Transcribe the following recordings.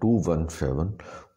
217,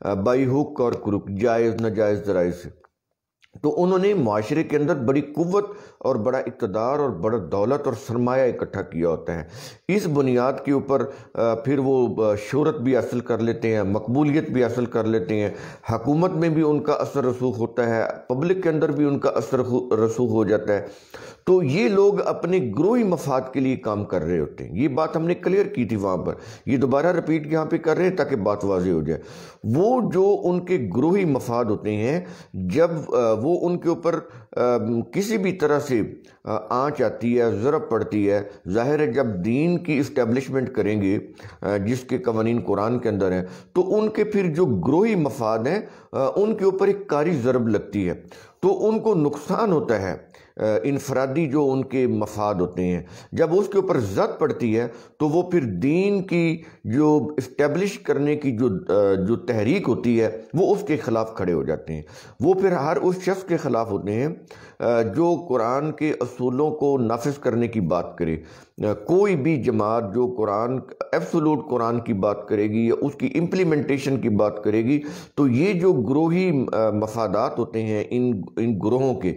by hook اور کروک، جائز ناجائز ذرائع سے۔ تو انہوں نے معاشرے کے اندر بڑی قوت اور بڑا اقتدار اور بڑا دولت اور سرمایہ اکٹھا کیا ہوتا ہے۔ اس بنیاد کے اوپر پھر وہ شہرت بھی حاصل کر لیتے ہیں، مقبولیت بھی حاصل کر لیتے ہیں، حکومت میں بھی ان کا اثر رسوخ ہوتا ہے، پبلک کے اندر بھی ان کا اثر رسوخ ہو جاتا ہے۔ تو یہ لوگ اپنے گروہی مفاد کے لیے کام کر رہے ہوتے ہیں۔ یہ بات ہم نے کلیئر کی تھی وہاں پر، یہ دوبارہ رپیٹ یہاں پہ کر رہے ہیں تاکہ بات واضح ہو جائے۔ وہ جو ان کے گروہی مفاد ہوتے ہیں، جب وہ ان کے اوپر کسی بھی طرح سے آنچ آتی ہے، ضرب پڑتی ہے، ظاہر ہے جب دین کی اسٹیبلشمنٹ کریں گے جس کے قوانین قرآن کے اندر ہیں، تو ان کے پھر جو گروہی مفاد ہیں ان کے اوپر ایک کاری ضرب لگتی ہے، تو ان کو نقصان ہوتا ہے انفرادی جو ان کے مفاد ہوتے ہیں۔ جب اس کے اوپر زد پڑتی ہے تو وہ پھر دین کی جو اسٹیبلش کرنے کی جو تحریک ہوتی ہے وہ اس کے خلاف کھڑے ہو جاتے ہیں۔ وہ پھر ہر اس شخص کے خلاف ہوتے ہیں جو قرآن کے اصولوں کو نافذ کرنے کی بات کرے۔ کوئی بھی جماعت جو ایبسولوٹ قرآن کی بات کرے گی یا اس کی امپلیمنٹیشن کی بات کرے گی، تو یہ جو گروہی مفادات ہوتے ہیں ان گروہوں کے،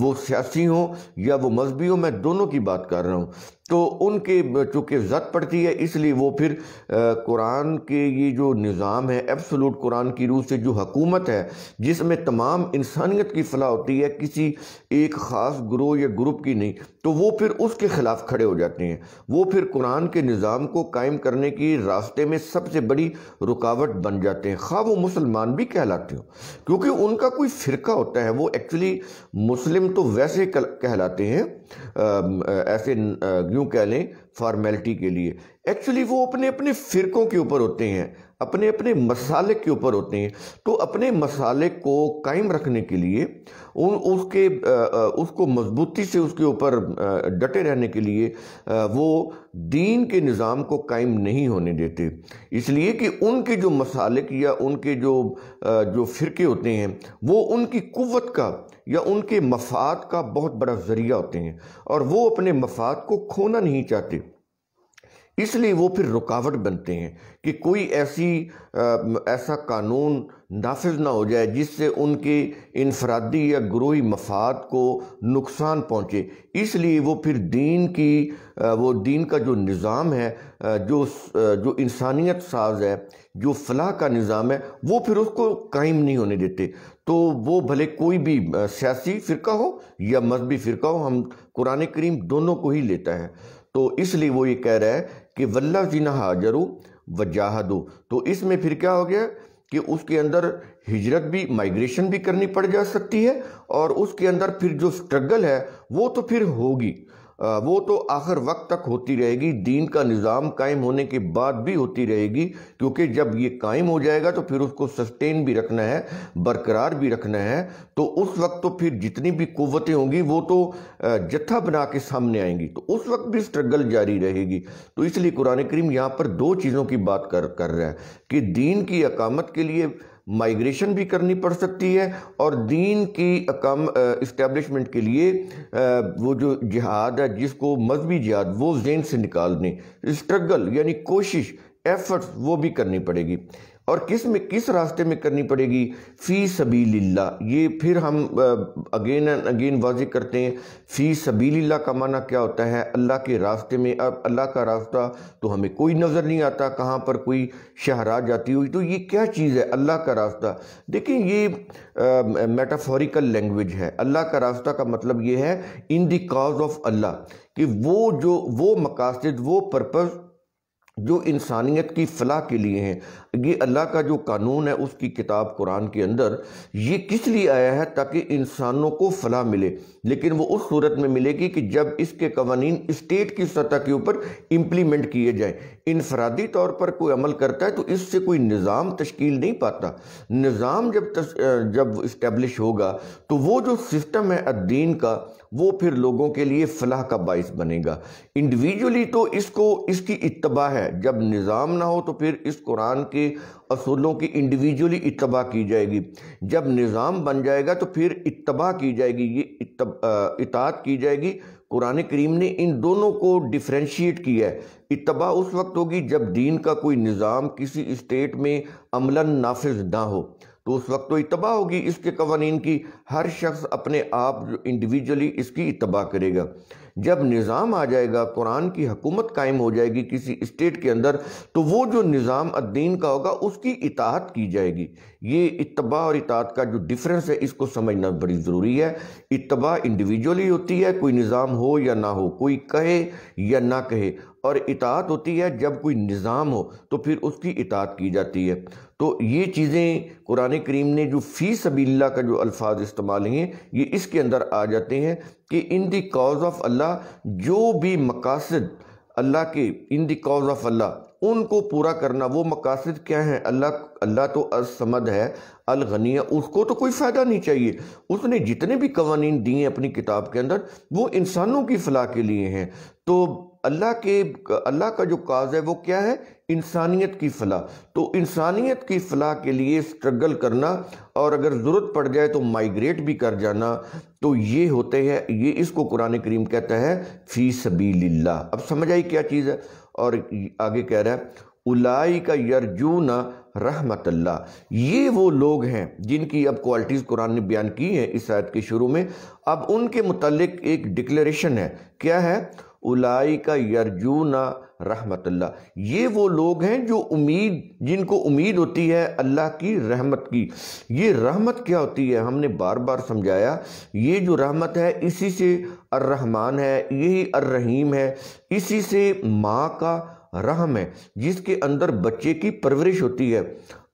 وہ سیاسی ہوں یا وہ مذہبی ہوں، میں دونوں کی بات کر رہا ہوں، تو ان کے چونکہ زد پڑتی ہے، اس لیے وہ پھر قرآن کے یہ جو نظام ہے، ایبسولوٹ قرآن کی روح سے جو حکومت ہے جس میں تمام انسانیت کی فلاح ہوتی ہے، کسی ایک خاص گروہ یا گروپ کی نہیں، تو وہ پھر اس کے خلاف کھڑے ہو جاتے ہیں۔ وہ پھر قرآن کے نظام کو قائم کرنے کی راستے میں سب سے بڑی رکاوٹ بن جاتے ہیں، خواہ وہ مسلمان بھی کہلاتے ہوں، کیونکہ ان کا کوئی فرقہ ہوتا ہے۔ وہ ایکچولی مسلم تو ویسے کہلاتے ہیں، ایسے یوں کہہ لیں فارمیلٹی کے لیے، ایکچولی وہ اپنے اپنے فرقوں کے اوپر ہوتے ہیں، اپنے اپنے مسالک کے اوپر ہوتے ہیں۔ تو اپنے مسالک کو قائم رکھنے کے لیے اس کو مضبوطی سے اس کے اوپر ڈٹے رہنے کے لیے وہ دین کے نظام کو قائم نہیں ہونے دیتے، اس لیے کہ ان کے جو مسالک یا ان کے جو فرقے ہوتے ہیں وہ ان کی قوت کا یا ان کے مفاد کا بہت بڑا ذریعہ ہوتے ہیں، اور وہ اپنے مفاد کو کھونا نہیں چاہتے، اس لیے وہ پھر رکاوٹ بنتے ہیں کہ کوئی ایسا قانون نافذ نہ ہو جائے جس سے ان کے انفرادی یا گروہی مفاد کو نقصان پہنچے۔ اس لیے وہ پھر دین کا جو نظام ہے، جو انسانیت ساز ہے، جو فلاح کا نظام ہے، وہ پھر اس کو قائم نہیں ہونے دیتے۔ تو وہ بھلے کوئی بھی سیاسی فرقہ ہو یا مذہبی فرقہ ہو، ہم قرآن کریم دونوں کو ہی لیتا ہے۔ تو اس لیے وہ یہ کہہ رہا ہے کہ والذین ہاجروا وجاہدوا، تو اس میں پھر کیا ہو گیا کہ اس کے اندر ہجرت بھی، مائگریشن بھی کرنی پڑ جا سکتی ہے، اور اس کے اندر پھر جو سٹرگل ہے وہ تو پھر ہوگی، وہ تو آخر وقت تک ہوتی رہے گی، دین کا نظام قائم ہونے کے بعد بھی ہوتی رہے گی، کیونکہ جب یہ قائم ہو جائے گا تو پھر اس کو سسٹین بھی رکھنا ہے، برقرار بھی رکھنا ہے، تو اس وقت تو پھر جتنی بھی قوتیں ہوں گی وہ تو جتھا بنا کے سامنے آئیں گی، تو اس وقت بھی سٹرگل جاری رہے گی۔ تو اس لیے قرآن کریم یہاں پر دو چیزوں کی بات کر رہا ہے کہ دین کی اقامت کے لیے مائگریشن بھی کرنی پڑ سکتی ہے، اور دین کی اسٹیبلشمنٹ کے لیے وہ جو جہاد ہے، جس کو مذہبی جہاد، وہ ذہن سے نکال دیں، اسٹرگل یعنی کوشش، ایفرٹس وہ بھی کرنی پڑے گی۔ اور کس راستے میں کرنی پڑے گی؟ فی سبیل اللہ۔ یہ پھر ہم اگین اینڈ اگین واضح کرتے ہیں، فی سبیل اللہ کا معنی کیا ہوتا ہے؟ اللہ کے راستے میں۔ اب اللہ کا راستہ تو ہمیں کوئی نظر نہیں آتا، کہاں پر کوئی شہرا جاتی ہوئی، تو یہ کیا چیز ہے اللہ کا راستہ؟ دیکھیں، یہ میٹافوریکل لینگویج ہے۔ اللہ کا راستہ کا مطلب یہ ہے ان دی کاز آف اللہ، کہ وہ مقاصد، وہ پرپز جو انسانیت کی فلاح کے لیے ہیں، یہ اللہ کا جو قانون ہے اس کی کتاب قرآن کے اندر، یہ کس لیے آیا ہے؟ تاکہ انسانوں کو فلاح ملے، لیکن وہ اس صورت میں ملے گی کہ جب اس کے قوانین اسٹیٹ کی سطح کے اوپر امپلیمنٹ کیے جائیں۔ انفرادی طور پر کوئی عمل کرتا ہے تو اس سے کوئی نظام تشکیل نہیں پاتا۔ نظام جب اسٹیبلش ہوگا تو وہ جو سسٹم ہے الدین کا، وہ پھر لوگوں کے لیے فلاح کا باعث بنے گا۔ انڈیویجولی تو اس کی اتباع ہے، جب نظام نہ ہو تو پھر اس قرآن کے اصولوں کی انڈیویجولی اتباع کی جائے گی، جب نظام بن جائے گا تو پھر اتباع کی جائے گی، یہ اطاعت کی جائے گی۔ قرآن کریم نے ان دونوں کو ڈیفرینشیٹ کیا ہے۔ اتباع اس وقت ہوگی جب دین کا کوئی نظام کسی اسٹیٹ میں عملاً نافذ نہ ہو، تو اس وقت تو اتباع ہوگی اس کے قوانین کی، ہر شخص اپنے آپ جو انڈیویجولی اس کی اتباع کرے گا۔ جب نظام آ جائے گا، قرآن کی حکومت قائم ہو جائے گی کسی اسٹیٹ کے اندر، تو وہ جو نظام الدین کا ہوگا اس کی اطاعت کی جائے گی۔ یہ اتباع اور اطاعت کا جو ڈیفرنس ہے اس کو سمجھنا بڑی ضروری ہے۔ اتباع انڈیویجولی ہوتی ہے، کوئی نظام ہو یا نہ ہو، کوئی کہے یا نہ کہے، اور اطاعت ہوتی ہے جب کوئی نظام ہو تو پھر اس کی اطاعت کی جاتی ہے۔ تو یہ چیزیں قرآن کریم نے جو فی سبیل اللہ کا جو الفاظ استعمال ہیں، یہ اس کے اندر آ جاتے ہیں کہ ان دی کاز آف اللہ، جو بھی مقاصد اللہ کے ان دی کاز آف اللہ، ان کو پورا کرنا۔ وہ مقاصد کیا ہیں؟ اللہ تو الصمد ہے، الغنی ہے، اس کو تو کوئی فائدہ نہیں چاہیے۔ اس نے جتنے بھی قوانین دیے ہیں اپنی کتاب کے اندر، وہ انسانوں کی فلاح کے لیے ہیں۔ تو اللہ کا جو کاز ہے وہ کیا ہے؟ انسانیت کی فلاح۔ تو انسانیت کی فلاح کے لیے سٹرگل کرنا، اور اگر ضرورت پڑ جائے تو مائیگریٹ بھی کر جانا، تو یہ ہوتے ہیں، یہ اس کو قرآن کریم کہتا ہے فی سبیل اللہ۔ اب سمجھ آئی کیا چیز ہے؟ اور آگے کہہ رہا ہے اولئک یرجون رحمت اللہ، یہ وہ لوگ ہیں جن کی اب کوالٹیز قرآن نے بیان کی ہیں اس آیت کے شروع میں۔ اب ان کے متعلق ایک ڈکلیریشن ہے، کیا ہے؟ اولئک یرجون رحمت اللہ، یہ وہ لوگ ہیں جو جن کو امید ہوتی ہے اللہ کی رحمت کی۔ یہ رحمت کیا ہوتی ہے؟ ہم نے بار بار سمجھایا، یہ جو رحمت ہے اسی سے الرحمن ہے، یہی الرحیم ہے، اسی سے ماں کا رحم ہے، جس کے اندر بچے کی پرورش ہوتی ہے،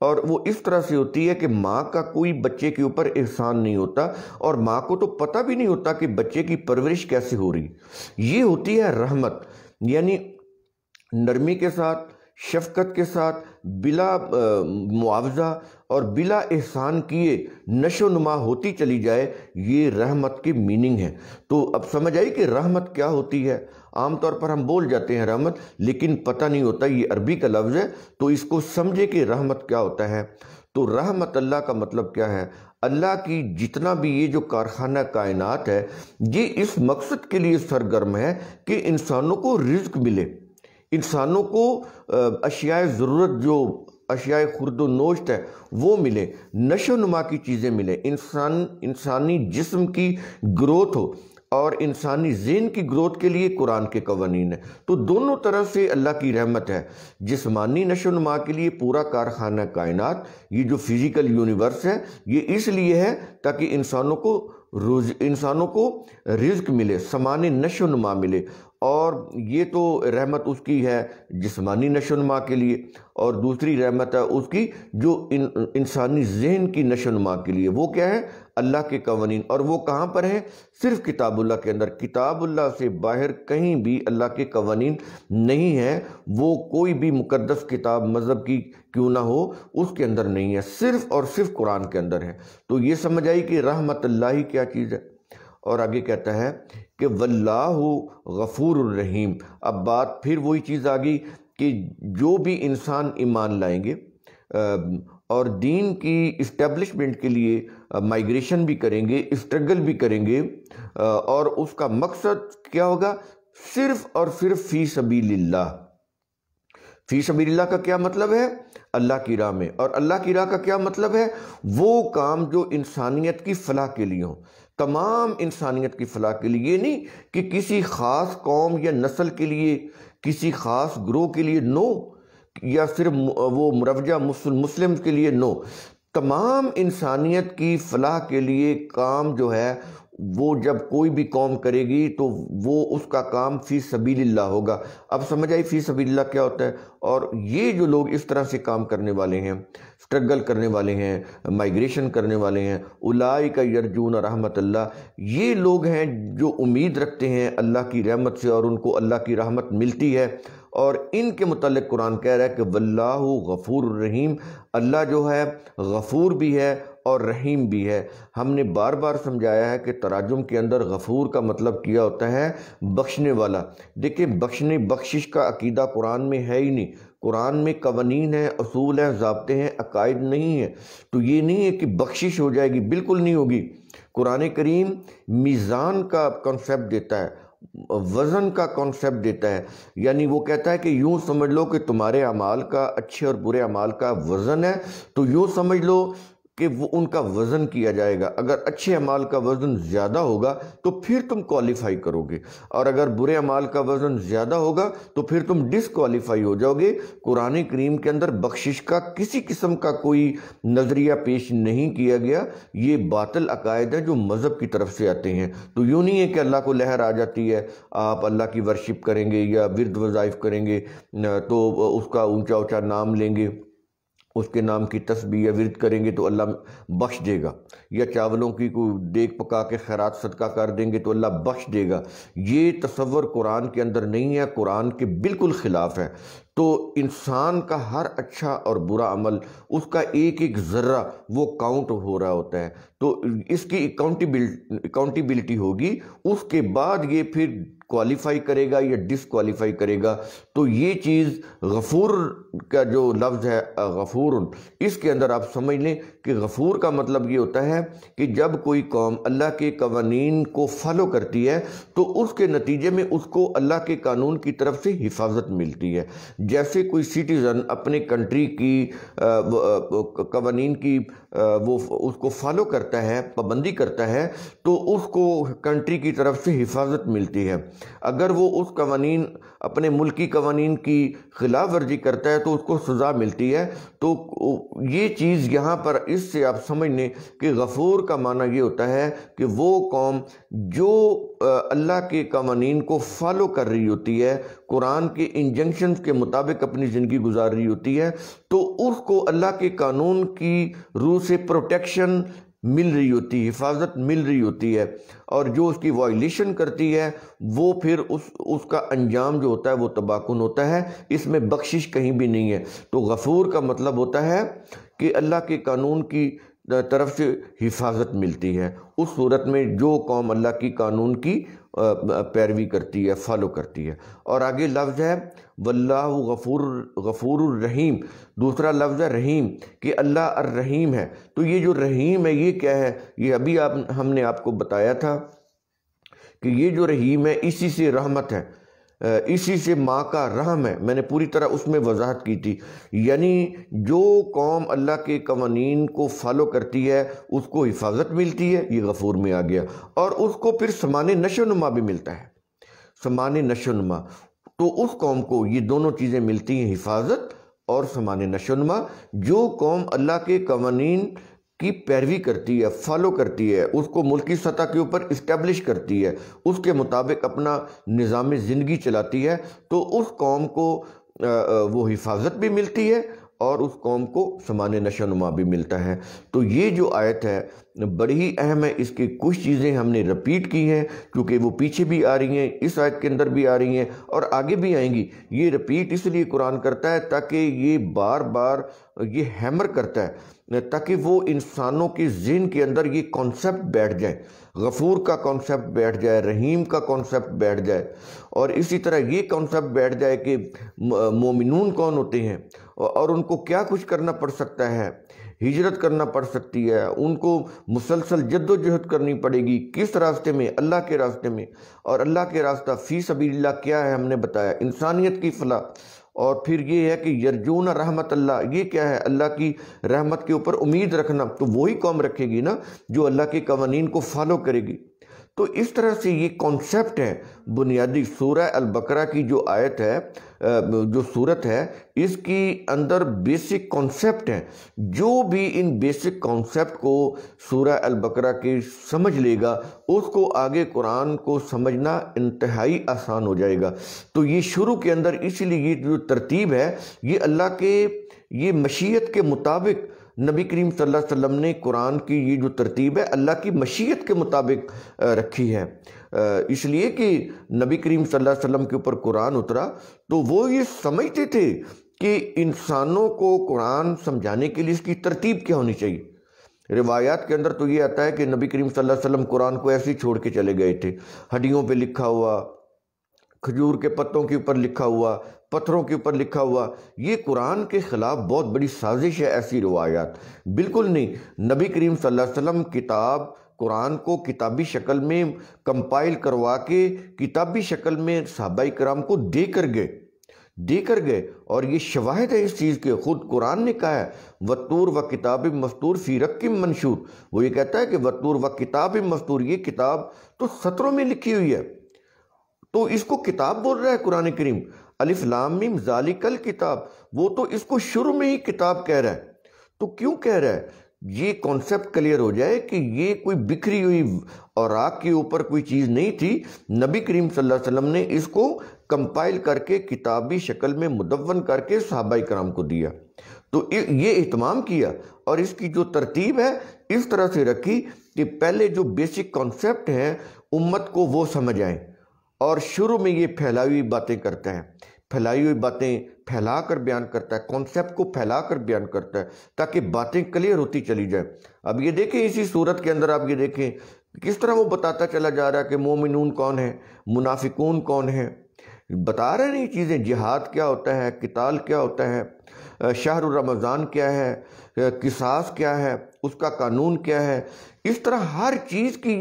اور وہ اس طرح سے ہوتی ہے کہ ماں کا کوئی بچے کے اوپر احسان نہیں ہوتا، اور ماں کو تو پتہ بھی نہیں ہوتا کہ بچے کی پرورش کیسے ہو رہی۔ یہ ہوتی ہے رحمت، یعنی نرمی کے ساتھ، شفقت کے ساتھ، بلا معاوضہ اور بلا احسان کیے نشو نما ہوتی چلی جائے، یہ رحمت کی میننگ ہے۔ تو اب سمجھ آئی کہ رحمت کیا ہوتی ہے؟ عام طور پر ہم بول جاتے ہیں رحمت، لیکن پتہ نہیں ہوتا یہ عربی کا لفظ ہے، تو اس کو سمجھے کہ رحمت کیا ہوتا ہے۔ تو رحمت اللہ کا مطلب کیا ہے؟ اللہ کی جتنا بھی یہ جو کارخانہ کائنات ہے، یہ اس مقصد کے لیے سرگرم ہے کہ انسانوں کو رزق ملے، انسانوں کو اشیاء ضرورت، جو اشیاء خورد و نوشت ہے وہ ملے، نشو نما کی چیزیں ملے، انسانی جسم کی گروتھ ہو، اور انسانی ذہن کی گروتھ کے لیے قرآن کے قوانین ہیں۔ تو دونوں طرف سے اللہ کی رحمت ہے۔ جسمانی نشو و نما کے لیے پورا کارخانہ کائنات، یہ جو فزیکل یونیورس ہے، یہ اس لیے ہے تاکہ انسانوں کو رزق ملے، سامان نشو و نما ملے، اور یہ تو رحمت اس کی ہے جسمانی نشو و نما کے لیے، اور دوسری رحمت ہے اس کی جو انسانی ذہن کی نشو و نما کے لیے۔ وہ کیا ہے؟ اللہ کے قوانین، اور وہ کہاں پر ہیں؟ صرف کتاب اللہ کے اندر۔ کتاب اللہ سے باہر کہیں بھی اللہ کے قوانین نہیں ہیں، وہ کوئی بھی مقدس کتاب مذہب کی کیوں نہ ہو اس کے اندر نہیں ہے، صرف اور صرف قرآن کے اندر ہے۔ تو یہ سمجھ آئی کہ رحمت اللہ کیا چیز ہے۔ اور آگے کہتا ہے کہ واللہ غفور الرحیم۔ اب بات پھر وہی چیز آ گئی کہ جو بھی انسان ایمان لائیں گے اور دین کی اسٹیبلشمنٹ کے لیے مائیگریشن بھی کریں گے، اسٹرگل بھی کریں گے، اور اس کا مقصد کیا ہوگا؟ صرف اور صرف فی سبیل اللہ۔ فی سبیل اللہ کا کیا مطلب ہے؟ اللہ کی راہ میں۔ اور اللہ کی راہ کا کیا مطلب ہے؟ وہ کام جو انسانیت کی فلاح کے لیے ہوں، تمام انسانیت کی فلاح کے لیے۔ یہ نہیں کہ کسی خاص قوم یا نسل کے لیے، کسی خاص گروہ کے لیے، نو، یا صرف وہ مروجہ مسلم کے لیے، نو، تمام انسانیت کی فلاح کے لیے کام جو ہے وہ جب کوئی بھی قوم کرے گی تو وہ اس کا کام فی سبیل اللہ ہوگا۔ اب سمجھ آئی فی سبیل اللہ کیا ہوتا ہے؟ اور یہ جو لوگ اس طرح سے کام کرنے والے ہیں، سٹرگل کرنے والے ہیں، مائیگریشن کرنے والے ہیں، اولئک یرجون رحمت اللہ، یہ لوگ ہیں جو امید رکھتے ہیں اللہ کی رحمت سے، اور ان کو اللہ کی رحمت ملتی ہے۔ اور ان کے متعلق قرآن کہہ رہا ہے کہ واللہ غفور الرحیم، اللہ جو ہے غفور بھی ہے اور رحیم بھی ہے۔ ہم نے بار بار سمجھایا ہے کہ تراجم کے اندر غفور کا مطلب کیا ہوتا ہے بخشنے والا۔ دیکھیں بخشش کا عقیدہ قرآن میں ہے ہی نہیں۔ قرآن میں قوانین ہیں، اصول ہیں، ضابطے ہیں، عقائد نہیں ہیں۔ تو یہ نہیں ہے کہ بخشش ہو جائے گی، بالکل نہیں ہوگی۔ قرآن کریم میزان کا کنسیپٹ دیتا ہے، وزن کا کنسیپٹ دیتا ہے، یعنی وہ کہتا ہے کہ یوں سمجھ لو کہ تمہارے اعمال کا، اچھے اور برے اعمال کا وزن ہے، تو یوں سمجھ لو کہ وہ ان کا وزن کیا جائے گا۔ اگر اچھے اعمال کا وزن زیادہ ہوگا تو پھر تم کوالیفائی کرو گے، اور اگر برے اعمال کا وزن زیادہ ہوگا تو پھر تم ڈسکوالیفائی ہو جاؤ گے۔ قرآن کریم کے اندر بخشش کا کسی قسم کا کوئی نظریہ پیش نہیں کیا گیا۔ یہ باطل عقائد ہیں جو مذہب کی طرف سے آتے ہیں۔ تو یوں نہیں ہے کہ اللہ کو لہر آ جاتی ہے، آپ اللہ کی ورشپ کریں گے یا ورد وظائف کریں گے تو اس کا اونچا اونچا نام لیں گے، اس کے نام کی تسبیح یا ورد کریں گے تو اللہ بخش دے گا، یا چاولوں کی کوئی دیگ پکا کے خیرات صدقہ کر دیں گے تو اللہ بخش دے گا۔ یہ تصور قرآن کے اندر نہیں ہے، قرآن کے بالکل خلاف ہے۔ تو انسان کا ہر اچھا اور برا عمل، اس کا ایک ایک ذرہ وہ کاؤنٹ ہو رہا ہوتا ہے، تو اس کی اکاؤنٹیبلٹی ہوگی، اس کے بعد یہ پھر کوالیفائی کرے گا یا ڈسکوالیفائی کرے گا۔ تو یہ چیز غفور کا جو لفظ ہے غفور، اس کے اندر آپ سمجھ لیں کہ غفور کا مطلب یہ ہوتا ہے کہ جب کوئی قوم اللہ کے قوانین کو فالو کرتی ہے تو اس کے نتیجے میں اس کو اللہ کے قانون کی طرف سے حفاظت ملتی ہے۔ جیسے کوئی سٹیزن اپنے کنٹری کی قوانین کی وہ اس کو فالو کرتا ہے، پابندی کرتا ہے، تو اس کو کنٹری کی طرف سے حفاظت ملتی ہے۔ اگر وہ اس قوانین، اپنے ملکی قوانین کی خلاف ورزی کرتا ہے تو اس کو سزا ملتی ہے۔ تو یہ چیز یہاں پر اس سے آپ سمجھ لیں کہ غفور کا معنی یہ ہوتا ہے کہ وہ قوم جو اللہ کے قوانین کو فالو کر رہی ہوتی ہے، قرآن کے انجنکشنز کے مطابق اپنی زندگی گزار رہی ہوتی ہے، تو اس کو اللہ کے قانون کی روح سے پروٹیکشن مل رہی ہوتی ہے، حفاظت مل رہی ہوتی ہے، اور جو اس کی وائلیشن کرتی ہے وہ پھر اس کا انجام جو ہوتا ہے وہ تباہ کن ہوتا ہے۔ اس میں بخشش کہیں بھی نہیں ہے۔ تو غفور کا مطلب ہوتا ہے کہ اللہ کے قانون کی طرف سے حفاظت ملتی ہے اس صورت میں جو قوم اللہ کی قانون کی پیروی کرتی ہے، فالو کرتی ہے۔ اور آگے لفظ ہے واللہ غفور الرحیم، دوسرا لفظ ہے رحیم، کہ اللہ الرحیم ہے۔ تو یہ جو رحیم ہے یہ کیا ہے؟ یہ ابھی ہم نے آپ کو بتایا تھا کہ یہ جو رحیم ہے اسی سے رحمت ہے، اسی سے ماں کا رحم ہے۔ میں نے پوری طرح اس میں وضاحت کی تھی، یعنی جو قوم اللہ کے قوانین کو فالو کرتی ہے اس کو حفاظت ملتی ہے، یہ غفور میں آ گیا، اور اس کو پھر سامان نشو و نما بھی ملتا ہے، سامان نشو و نما۔ تو اس قوم کو یہ دونوں چیزیں ملتی ہیں، حفاظت اور سامان نشو و نما۔ جو قوم اللہ کے قوانین کی پیروی کرتی ہے، فالو کرتی ہے، اس کو ملکی سطح کے اوپر اسٹیبلش کرتی ہے، اس کے مطابق اپنا نظام زندگی چلاتی ہے، تو اس قوم کو وہ حفاظت بھی ملتی ہے اور اس قوم کو سامان نشو و نما بھی ملتا ہے۔ تو یہ جو آیت ہے بڑی ہی اہم ہے، اس کی کچھ چیزیں ہم نے رپیٹ کی ہیں کیونکہ وہ پیچھے بھی آ رہی ہیں، اس آیت کے اندر بھی آ رہی ہیں اور آگے بھی آئیں گی۔ یہ رپیٹ اس لیے قرآن کرتا ہے تاکہ یہ بار بار یہ ہیمر کرتا ہے، تاکہ وہ انسانوں کے ذہن کے اندر یہ کانسیپٹ بیٹھ جائے، غفور کا کانسیپٹ بیٹھ جائے، رحیم کا کانسیپٹ بیٹھ جائے، اور اسی طرح یہ کانسیپٹ بیٹھ جائے کہ مومنون کون ہوتے ہیں اور ان کو کیا کچھ کرنا پڑ سکتا ہے، ہجرت کرنا پڑ سکتی ہے، ان کو مسلسل جد و جہد کرنی پڑے گی، کس راستے میں؟ اللہ کے راستے میں۔ اور اللہ کے راستہ فی سبیل اللہ کیا ہے؟ ہم نے بتایا انسانیت کی فلاح۔ اور پھر یہ ہے کہ یرجون رحمت اللہ، یہ کیا ہے؟ اللہ کی رحمت کے اوپر امید رکھنا۔ تو وہی قوم رکھے گی نا جو اللہ کے قوانین کو فالو کرے گی۔ تو اس طرح سے یہ کانسیپٹ ہے بنیادی۔ سورہ البقرہ کی جو آیت ہے، جو صورت ہے، اس کی اندر بیسک کانسیپٹ ہیں۔ جو بھی ان بیسک کانسیپٹ کو سورہ البقرہ کی سمجھ لے گا اس کو آگے قرآن کو سمجھنا انتہائی آسان ہو جائے گا۔ تو یہ شروع کے اندر اسی لیے یہ جو ترتیب ہے یہ اللہ کے یہ مشیت کے مطابق نبی کریم صلی اللہ علیہ وسلم نے قرآن کی یہ جو ترتیب ہے اللہ کی مشیت کے مطابق رکھی ہے، اس لیے کہ نبی کریم صلی اللہ علیہ وسلم کے اوپر قرآن اترا تو وہ یہ سمجھتے تھے کہ انسانوں کو قرآن سمجھانے کے لیے اس کی ترتیب کیا ہونی چاہیے۔ روایات کے اندر تو یہ آتا ہے کہ نبی کریم صلی اللہ علیہ وسلم قرآن کو ایسے ہی چھوڑ کے چلے گئے تھے، ہڈیوں پہ لکھا ہوا، کھجور کے پتوں کے اوپر لکھا ہوا، پتھروں کے اوپر لکھا ہوا۔ یہ قرآن کے خلاف بہت بڑی سازش ہے ایسی روایات، بالکل نہیں۔ نبی کریم صلی اللہ علیہ وسلم قرآن کو کتابی شکل میں کمپائل کروا کے کتابی شکل میں صحابہ کرام کو دے کر گئے، اور یہ شواہد ہے اس چیز کے۔ خود قرآن نے کہا ہے وَالطُّورِ وَكِتَابٍ مَّسْطُورٍ فِي رَقٍّ مَّنشُورٍ، وہ یہ کہتا ہے کہ وَالطُّورِ وَكِتَابٍ مَّسْطُورٍ، یہ کتاب تو سطروں میں لکھی ہوئی ہے، تو اس کو کتاب بول رہا ہے قرآن کریم۔ الف لام میم ذالک الکتاب، وہ تو اس کو شروع میں ہی کتاب کہہ رہا ہے۔ تو کیوں کہہ رہا ہے؟ یہ کانسیپٹ کلیئر ہو جائے کہ یہ کوئی بکھری ہوئی اوراق کے اوپر کوئی چیز نہیں تھی، نبی کریم صلی اللہ علیہ وسلم نے اس کو کمپائل کر کے کتابی شکل میں مدون کر کے صحابہ کرام کو دیا۔ تو یہ اہتمام کیا، اور اس کی جو ترتیب ہے اس طرح سے رکھی کہ پہلے جو بیسک کانسیپٹ ہیں امت کو وہ سمجھ آئیں، اور شروع میں یہ پھیلائی ہوئی باتیں کرتا ہے، پھیلائی ہوئی باتیں پھیلا کر بیان کرتا ہے، کانسیپٹ کو پھیلا کر بیان کرتا ہے تاکہ باتیں کلیئر ہوتی چلی جائیں۔ اب یہ دیکھیں اسی صورت کے اندر آپ یہ دیکھیں کس طرح وہ بتاتا چلا جا رہا ہے کہ مومنون کون ہیں، منافقون کون ہیں، بتا رہے ہیں یہ چیزیں، جہاد کیا ہوتا ہے، قتال کیا ہوتا ہے، شہر رمضان کیا ہے، قصاص کیا ہے، اس کا قانون کیا ہے۔ اس طرح ہر چیز کی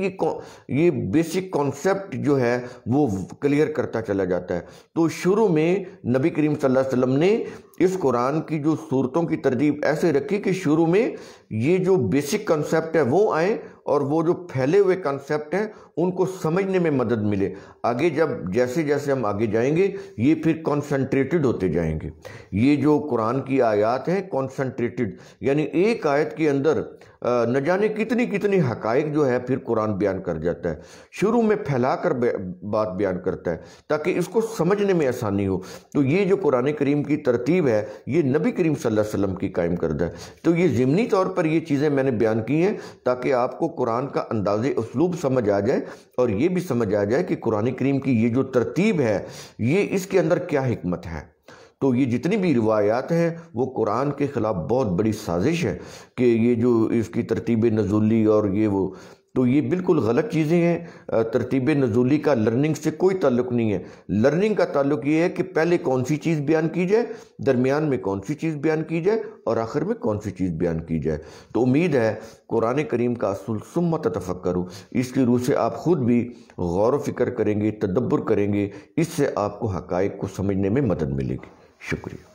یہ بیسک کانسیپٹ جو ہے وہ کلیئر کرتا چلا جاتا ہے۔ تو شروع میں نبی کریم صلی اللہ علیہ وسلم نے اس قرآن کی جو صورتوں کی ترتیب ایسے رکھی کہ شروع میں یہ جو بیسک کانسیپٹ ہے وہ آئیں، اور وہ جو پھیلے ہوئے کانسیپٹ ہیں ان کو سمجھنے میں مدد ملے۔ آگے جیسے جیسے ہم آگے جائیں گے یہ پھر کانسنٹریٹڈ ہوتے جائیں گے۔ یہ جو قرآن کی آیات ہیں کانسنٹریٹڈ، یعنی ایک آیت کے اندر نہ جانے کتنی حقائق جو ہے پھر قرآن بیان کر جاتا ہے، شروع میں پھیلا کر بات بیان کرتا ہے تاکہ اس کو سمجھنے میں آسانی ہو۔ تو یہ جو قرآن کریم کی ترتیب ہے یہ نبی کریم صلی اللہ علیہ وسلم کی قائم کردہ ہے۔ تو یہ ضمنی طور پر یہ چیزیں میں نے بیان کی ہیں تاکہ آپ کو قرآن کا انداز اسلوب سمجھ آ جائے، اور یہ بھی سمجھ آ جائے کہ قرآن کریم کی یہ جو ترتیب ہے یہ اس کے اندر کیا حکمت ہے۔ تو یہ جتنی بھی روایات ہیں وہ قرآن کے خلاف بہت بڑی سازش ہے کہ یہ جو اس کی ترتیب نزولی اور تو یہ بالکل غلط چیزیں ہیں۔ ترتیب نزولی کا لرننگ سے کوئی تعلق نہیں ہے۔ لرننگ کا تعلق یہ ہے کہ پہلے کون سی چیز بیان کی جائے، درمیان میں کون سی چیز بیان کی جائے، اور آخر میں کون سی چیز بیان کی جائے۔ تو امید ہے قرآن کریم کا اصول ثم تتفکروا، اس کی روح سے آپ خود بھی غور و فکر کریں گے، تدبر کریں گے، اس سے آپ کو حقائق کو سمجھنے میں مدد ملے گی۔ شکریہ۔